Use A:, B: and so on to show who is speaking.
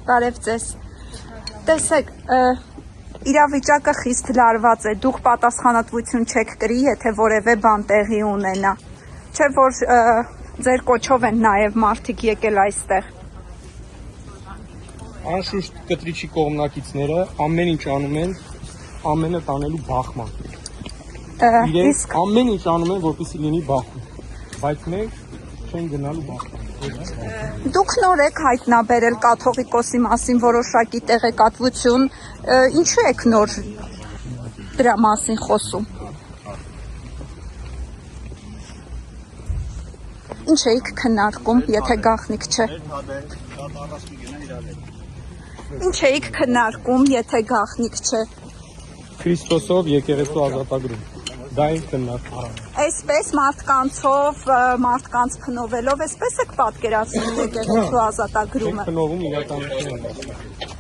A: Բարև ձեզ։ Տեսեք, իրավիճակը խիստ լարված է, դուք պատասխանատվություն չեք կրի, եթե որևէ բան տեղի ունենա, չէ որ ձեր կոչով են նաև մարդիկ եկել այստեղ։
B: Անշուշտ կտրիչի կողմնակիցները ամեն ինչ անում են, ամենը տանելու բախման։ Իրենք ամեն ինչ անում են, որպեսզի լինի բախում, բայց մենք չեն գնալու բախման։
A: Դուք նոր եք հայտնաբերել կաթողիկոսի մասին որոշակի տեղեկատվություն, ինչու եք նոր դրա մասին խոսում։ Ինչ էիք քննարկում, եթե գաղտնիք չէ։ Ինչ էիք քննարկում, եթե գաղտնիք չէ։
B: Քրիստոսով եկեղեցու ազատագրում։ Դա ենք քննարկում։
A: Այսպես մարդկանցով, մարդկանց փնովելով, այսպես եք պատկերացնում եկեղեցու ազատագրումը։
B: Փնովում իրականություն։